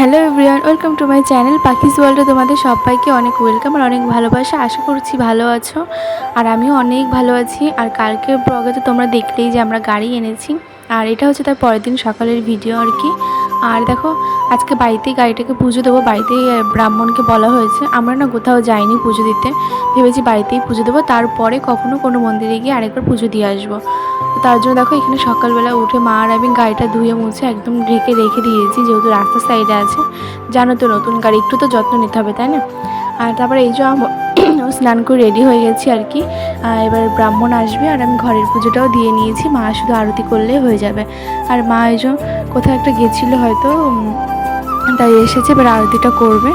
Hello everyone, welcome to my channel Pakhi's ওয়ার্ল্ডে তোমাদের সবাইকে অনেক ওয়েলকাম আর অনেক ভালোবাসা। আশা করছি ভালো আছো আর আমিও অনেক ভালো আছি। আর কালকের ব্লগে তো তোমরা দেখলেই যে আমরা গাড়ি এনেছি, আর এটা হচ্ছে তার পরের দিন সকালের ভিডিও আর কি। আর দেখো, আজকে বাড়িতেই গাড়িটাকে পুজো দেবো, বাড়িতেই ব্রাহ্মণকে বলা হয়েছে। আমরা না কোথাও যাইনি পুজো দিতে, ভেবেছি বাড়িতেই পুজো দেবো, তারপরে কখনো কোনো মন্দিরে গিয়ে আরেকবার পুজো দিয়ে আসবো। তো তার জন্য দেখো এখানে সকালবেলা উঠে মা আর আমি গাড়িটা ধুয়ে মুছে একদম ঢেকে রেখে দিয়েছি, যেহেতু রাস্তার সাইডে আছে। জানো তো নতুন গাড়ি, একটু তো যত্ন নিতে হবে, তাই না? আর তারপরে এই যে স্নান করে রেডি হয়ে গেছি আর কি। এবার ব্রাহ্মণ আসবে আর আমি ঘরের পুজোটাও দিয়ে নিয়েছি, মা শুধু আরতি করলেই হয়ে যাবে। আর মা এই যে কোথাও একটা গেছিলো হয়তো, তাই এসেছে, এবার আরতিটা করবে।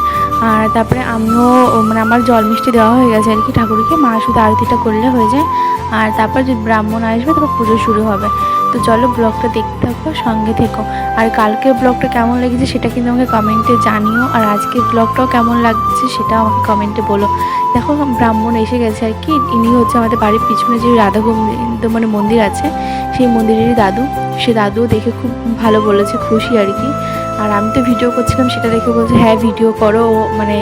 আর তারপরে আমিও মানে আমার জল মিষ্টি দেওয়া হয়ে গেছে আর কি ঠাকুরকে, মা শুধু আরতিটা করলে হয়ে যায়। আর তারপর যদি ব্রাহ্মণ আসবে তারপর পুজো শুরু হবে। তো চলো ব্লগটা দেখতে থাকো, সঙ্গে থেকো। আর কালকের ব্লগটা কেমন লেগেছে সেটা কিন্তু আমাকে কমেন্টে জানিও, আর আজকের ব্লগটাও কেমন লাগছে সেটাও আমাকে কমেন্টে বলো। দেখো ব্রাহ্মণ এসে গেছে আর কি, ইনি হচ্ছে আমাদের বাড়ির পিছনে যে রাধা গোবিন্দ মানে মন্দির আছে, সেই মন্দিরেরই দাদু। সে দাদুও দেখে খুব ভালো বলেছে, খুশি আর কি। আর আমি তো ভিডিও করছিলাম, সেটা দেখে বলছে হ্যাঁ ভিডিও করো, মানে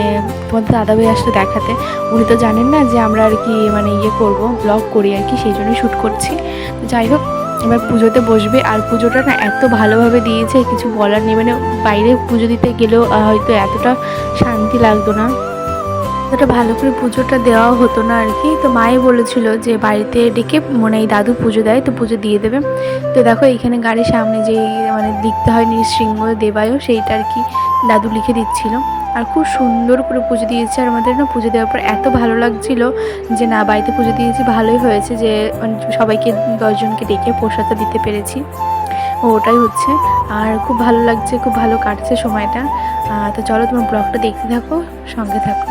তোমাদের দাদাভাই আসলে দেখাতে। উনি তো জানেন না যে আমরা আর কি মানে করব, ব্লগ করি আর কি, সেই জন্যই শ্যুট করছি। তো যাই হোক, এবার পুজোতে বসবে। আর পুজোটা না এত ভালোভাবে দিয়েছে কিছু বলার নেই, মানে বাইরে পুজো দিতে গেলেও হয়তো এতটা শান্তি লাগতো না, এতটা ভালো করে পুজোটা দেওয়াও হতো না আর কি। তো মাই বলেছিল যে বাড়িতে ডেকে মানে এই দাদু পুজো দেয়, তো পুজো দিয়ে দেবে। তো দেখো এইখানে গাড়ির সামনে যেই মানে লিখতে হয় নৃসিংহ দেবায়ও, সেইটা আর কি দাদু লিখে দিচ্ছিল। আর খুব সুন্দর করে পুজো দিয়েছে। আর আমাদের না পুজো দেওয়ার পর এত ভালো লাগছিল যে না বাড়িতে পুজো দিয়েছি, ভালোই হয়েছে যে মানে সবাইকে 10জনকে ডেকে প্রসাদটা দিতে পেরেছি, ওটাই হচ্ছে। আর খুব ভালো লাগছে, খুব ভালো কাটছে সময়টা। তো চলো তোমার ব্লগটা দেখতে থাকো, সঙ্গে থাকো।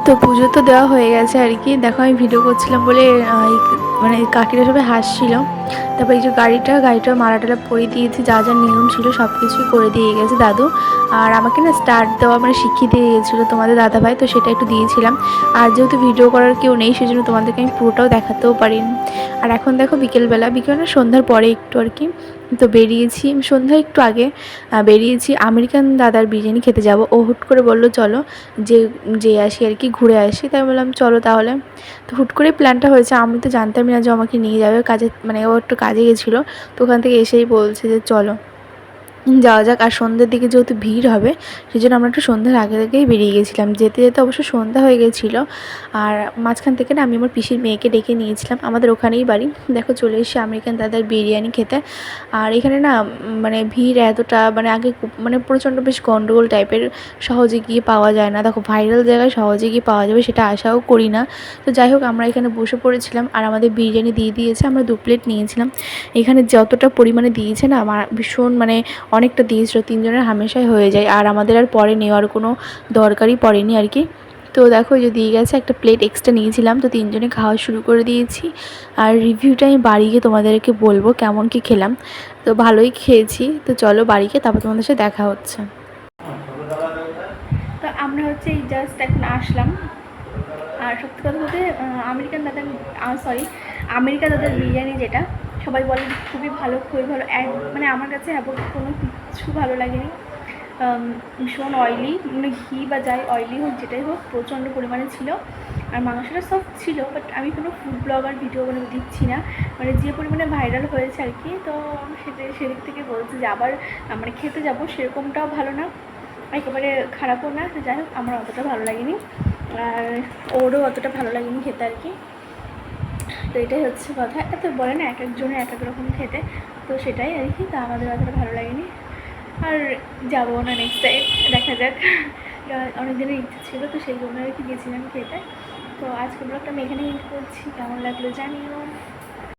তো পুজো তো দেওয়া হয়ে গেছে আর কি। দেখো আমি ভিডিও করছিলাম বলে মানে কাকিরা সবাই হাসছিল। তারপর এই যে গাড়িটা মালাটালা পরিয়ে দিয়েছি, যা যা নিয়ম ছিল সব কিছুই করে দিয়ে গেছে দাদু। আর আমাকে না স্টার্ট দেওয়া মানে শিখিয়ে দিয়ে গেছিলো তোমাদের দাদাভাই, তো সেটা একটু দিয়েছিলাম। আর যেহেতু ভিডিও করার কেউ নেই, সেজন্য তোমাদেরকে আমি পুরোটাও দেখাতেও পারিনি। আর এখন দেখো বিকেলবেলা সন্ধ্যার পরে একটু আর কি, তো বেরিয়েছি সন্ধ্যা একটু আগে বেরিয়েছি আমেরিকান দাদার বিরিয়ানি খেতে যাব। ও হুট করে বললো চলো যে আসি আর কি, ঘুরে আসি। তাই বললাম চলো তাহলে। তো হুট করে প্ল্যানটা হয়েছে, আমি তো জানতামই না যে আমাকে নিয়ে যাবে কাজে, মানে ও একটু কাজে গেছিলো, তো ওখান থেকে এসেই বলছে যে চলো যাওয়া যাক। আর সন্ধ্যের দিকে যেহেতু ভিড় হবে, সেই জন্য আমরা একটু সন্ধ্যার আগে থেকেই বেরিয়ে গেছিলাম। যেতে যেতে অবশ্য সন্ধ্যা হয়ে গেছিলো। আর মাঝখান থেকে না আমি আমার পিসির মেয়েকে ডেকে নিয়েছিলাম, আমাদের ওখানেই বাড়ি। দেখো চলে এসেছি আমেরিকান দাদার বিরিয়ানি খেতে। আর এখানে না মানে ভিড় এতটা, মানে আগে মানে প্রচণ্ড বেশ গন্ডগোল টাইপের, সহজে গিয়ে পাওয়া যায় না। দেখো ভাইরাল জায়গায় সহজে গিয়ে পাওয়া যাবে সেটা আশাও করি না। তো যাই হোক, আমরা এখানে বসে পড়েছিলাম আর আমাদের বিরিয়ানি দিয়ে দিয়েছে, আমরা 2 প্লেট নিয়েছিলাম। এখানে যতটা পরিমাণে দিয়েছে না আমার ভীষণ মানে অনেকটা দিয়েছিল, 3 জনের হামেশাই হয়ে যায়। আর আমাদের আর পরে নেওয়ার কোনো দরকারই পড়েনি আর কি। তো দেখো যে দিয়ে গেছে, একটা প্লেট এক্সট্রা নিয়েছিলাম, তো তিনজনে খাওয়া শুরু করে দিয়েছি। আর রিভিউটা আমি বাড়ি গিয়ে তোমাদেরকে বলবো কেমন কি খেলাম। তো ভালোই খেয়েছি। তো চলো বাড়ি গিয়ে তারপর তোমাদের সাথে দেখা হচ্ছে। তো আমরা হচ্ছে এই জাস্ট এখন আসলাম। আর সত্যি কথা বলতে আমেরিকা দাদার বিরিয়ানি, যেটা সবাই বলে খুবই ভালো, খুবই ভালো। মানে আমার কাছে কোনো কিছু ভালো লাগেনি। ভীষণ অয়েলি, মানে ঘি বা যাই অয়েলি হোক যেটাই হোক প্রচণ্ড পরিমাণে ছিল। আর মাংসটা সব ছিল, বাট আমি কোনো ফুড ব্লগার ভিডিও কোনো দিচ্ছি না, মানে যে পরিমাণে ভাইরাল হয়েছে আর কি। তো সেদিক থেকে বলছি যে আবার মানে খেতে যাবো, সেরকমটাও ভালো না, একেবারে খারাপও না। তো যাই হোক আমার অতটা ভালো লাগেনি, আর ওরও অতটা ভালো লাগেনি খেতে আর কি। তো এটাই হচ্ছে কথা। এত বলে না এক একজনের এক এক রকম খেতে, তো সেটাই আর কি। তো আমাদের অতটা ভালো লাগেনি, আর যাবো না নেক্সট টাইম, দেখা যাক। অনেক দিনের ইচ্ছা ছিল, তো সেই জন্য আর কি গেছিলাম খেতে। তো আজকে ব্লগটা আমি এখানে এন্ড করছি, কেমন লাগলো জানিও।